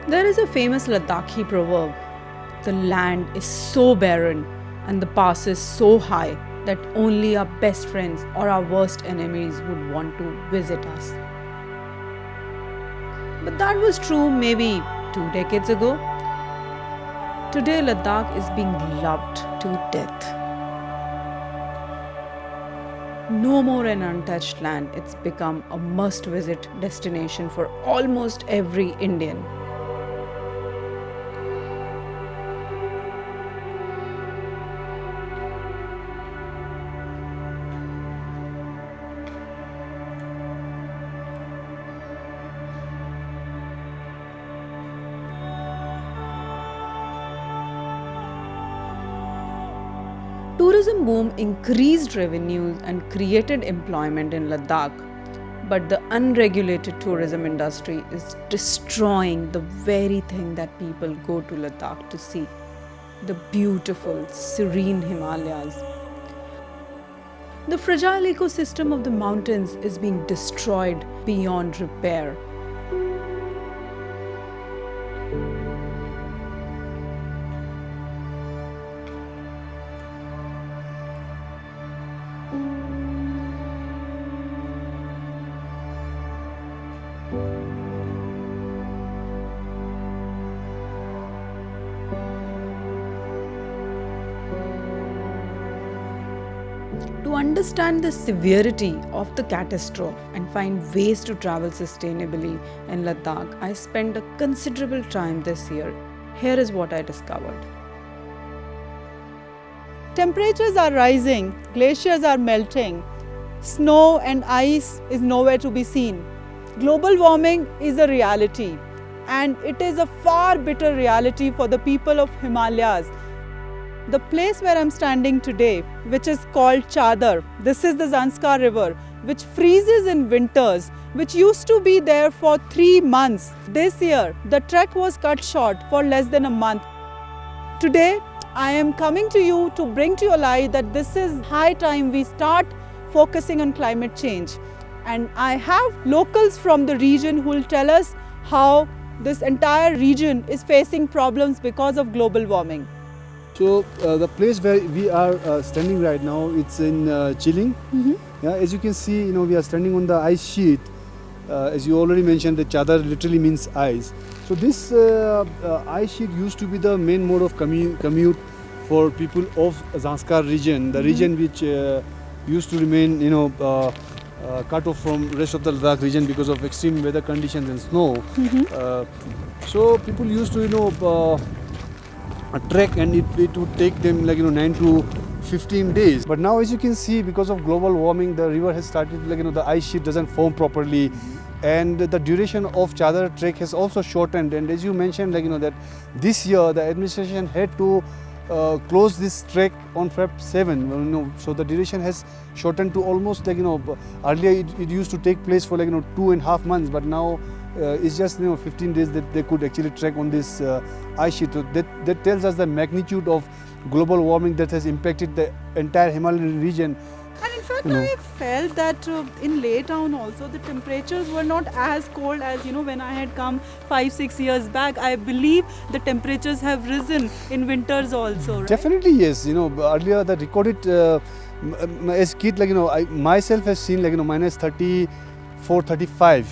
There is a famous Ladakhi proverb: the land is so barren and the passes so high that only our best friends or our worst enemies would want to visit us. But that was true maybe 2 decades ago. Today, Ladakh is being loved to death. No more an untouched land, it's become a must visit destination for almost every Indian. Tourism boom increased revenues and created employment in Ladakh, but the unregulated tourism industry is destroying the very thing that people go to Ladakh to see: the beautiful, serene Himalayas. The fragile ecosystem of the mountains is being destroyed beyond repair. To understand the severity of the catastrophe and find ways to travel sustainably in Ladakh, I spent a considerable time this year. Here is what I discovered. Temperatures are rising, glaciers are melting, snow and ice is nowhere to be seen. Global warming is a reality, and it is a far bitter reality for the people of Himalayas. The place where I'm standing today, which is called Chadar, this is the Zanskar River, which freezes in winters, which used to be there for 3 months. This year, the trek was cut short for less than a month. Today, I am coming to you to bring to your light that this is high time we start focusing on climate change. And I have locals from the region who will tell us how this entire region is facing problems because of global warming. So the place where we are standing right now, it's in Chiling. Yeah, as you can see, we are standing on the ice sheet. As you already mentioned, the Chadar literally means ice. So this ice sheet used to be the main mode of commute for people of Zanskar region, the region which used to remain, cut off from rest of the Ladakh region because of extreme weather conditions and snow. So people used to, a trek, and it would take them 9 to 15 days. But now, as you can see, because of global warming, the river has started, the ice sheet doesn't form properly, and the duration of Chadar trek has also shortened. And as you mentioned, that this year the administration had to close this trek on Feb 7. So the duration has shortened to almost earlier it used to take place for 2.5 months, but now it's just 15 days that they could actually trek on this ice sheet. So that tells us the magnitude of global warming that has impacted the entire Himalayan region. And in fact, I felt that in Laytown also the temperatures were not as cold as when I had come 5-6 years back. I believe the temperatures have risen in winters also, right? Definitely yes. Earlier the recorded as kid, I myself have seen minus 34, 35.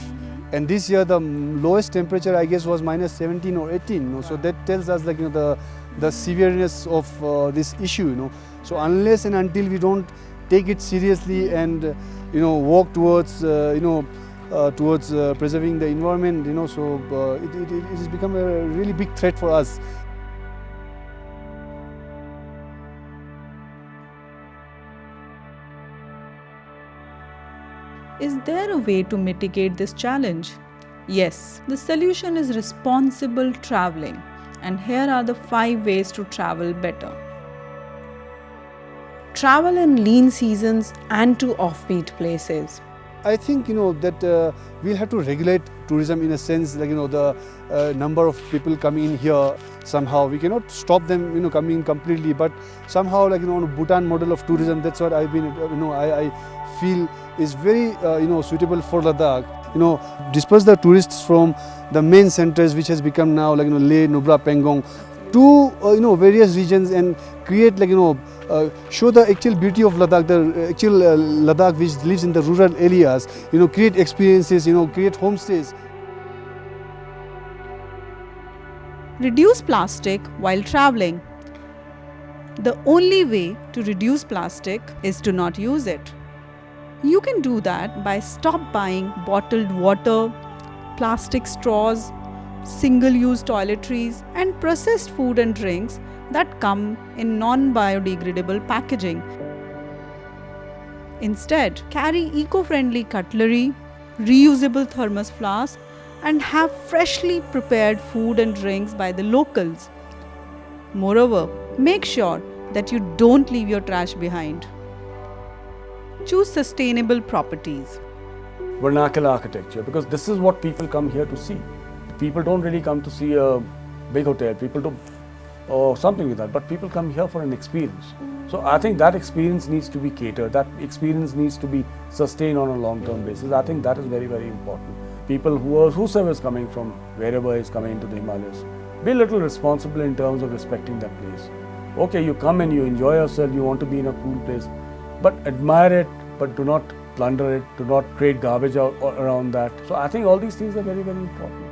And this year the lowest temperature, I guess, was minus 17 or 18. So that tells us the severeness of this issue. So unless and until we don't take it seriously and walk towards preserving the environment, so it has become a really big threat for us. Is there a way to mitigate this challenge? Yes, the solution is responsible traveling, and here are the 5 ways to travel better. Travel in lean seasons and to offbeat places. I think that we'll have to regulate tourism in a sense, the number of people coming in here. Somehow we cannot stop them coming in completely, but somehow on a Bhutan model of tourism, that's what I've been I feel is very suitable for Ladakh. disperse the tourists from the main centers which has become now like Leh, Nubra, Pangong to various regions and create show the actual beauty of Ladakh, the actual Ladakh which lives in the rural areas, create experiences, create homestays. Reduce plastic while traveling. The only way to reduce plastic is to not use it. You can do that by stop buying bottled water, plastic straws, single-use toiletries, and processed food and drinks that come in non-biodegradable packaging. Instead, carry eco-friendly cutlery, reusable thermos flasks, and have freshly prepared food and drinks by the locals. Moreover, make sure that you don't leave your trash behind. Choose sustainable properties. Vernacular architecture, because this is what people come here to see. People don't really come to see a big hotel, people do or something like that, but people come here for an experience. So I think that experience needs to be catered, that experience needs to be sustained on a long-term basis. I think that is very, very important. People whosoever is coming from wherever is coming into the Himalayas, be a little responsible in terms of respecting that place. Okay, you come and you enjoy yourself, you want to be in a cool place, but admire it, but do not plunder it, do not create garbage around that. So I think all these things are very, very important.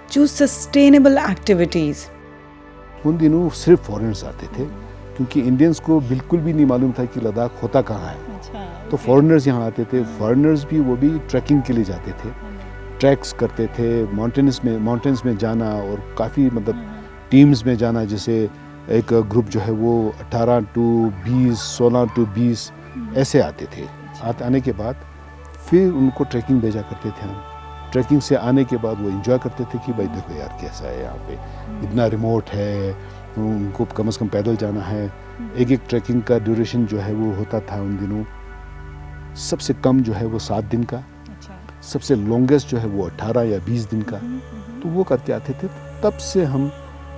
Choose sustainable activities. उन दिनों सिर्फ foreigners आते थे क्योंकि Indians को बिल्कुल भी नहीं मालूम था कि लद्दाख होता कहाँ है। तो फॉरेनर्स यहाँ आते थे। फॉरेनर्स भी वो भी ट्रैकिंग के लिए जाते थे, ट्रैक्स करते थे, माउंटेन्स में जाना और काफ़ी मतलब टीम्स में जाना। जैसे एक ग्रुप जो है वो 18 to 20, 16 to 20 ऐसे आते थे। आने के बाद फिर उनको ट्रैकिंग भेजा करते थे हम। ट्रैकिंग से आने के बाद वो एंजॉय करते थे कि भाई देखो यार कैसा है यहाँ पे, इतना रिमोट है, उनको कम से कम पैदल जाना है। एक ट्रैकिंग का ड्यूरेशन जो है वो होता था उन दिनों, सबसे कम जो है वो 7 दिन का, सबसे लॉन्गेस्ट जो है वो 18 या 20 दिन का। तो वो करके आते थे। तब से हम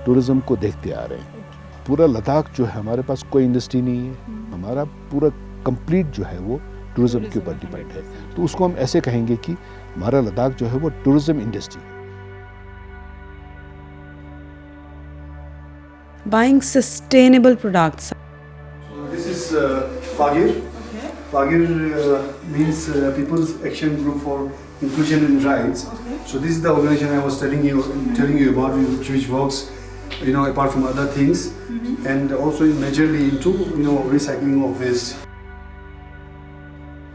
टूरिज़्म को देखते आ रहे हैं। पूरा लद्दाख जो है हमारे पास कोई इंडस्ट्री नहीं है, हमारा पूरा कंप्लीट जो है वो टूरिज़्म के ऊपर डिपेंड है। तो उसको हम ऐसे कहेंगे कि हमारा लद्दाख जो है वो टूरिज़्म इंडस्ट्री है। Buying sustainable products. So this is Pagir. Okay. Pagir means People's Action Group for Inclusion in Rights. Okay. So this is the organization I was telling you about, which works, apart from other things, and also majorly into recycling of waste.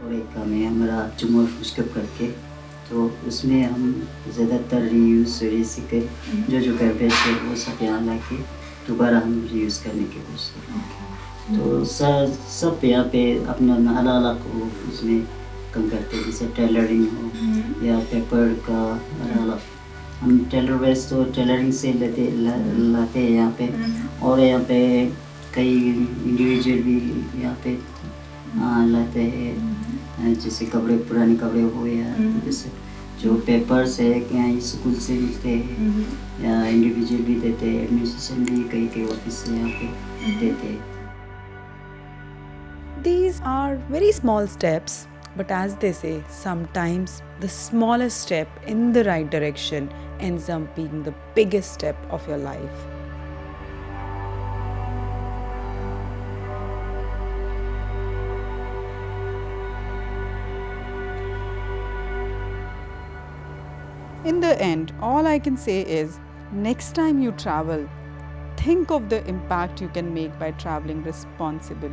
और एक काम है हमारा चुमोर फुस्टअप करके, तो उसमें हम ज़्यादातर रीयूज़ रिसाइकल जो गार्बेज है वो सब यहाँ ला के दोबारा हम रीयूज़ करने की कोशिश करते हैं। तो सब यहाँ पे अपना अलग को उसमें कम करते हैं। जैसे टेलरिंग हो या पेपर का अलग, हम टेलर वेस्ट तो टेलरिंग से लाते हैं यहाँ पे। और यहाँ पे कई इंडिविजुअल भी यहाँ पे लाते हैं, जैसे कपड़े, पुराने कपड़े हो या जैसे जो पेपर्स है यहाँ स्कूल से मिलते हैं या इंडिविजुअल भी देते हैं, एडमिनिस्ट्रेशन भी कई ऑफिस से यहाँ पे देते हैं। These are very small steps, but as they say, sometimes the smallest step in the right direction ends up being the biggest step of your life. In the end, all I can say is, next time you travel, think of the impact you can make by traveling responsibly.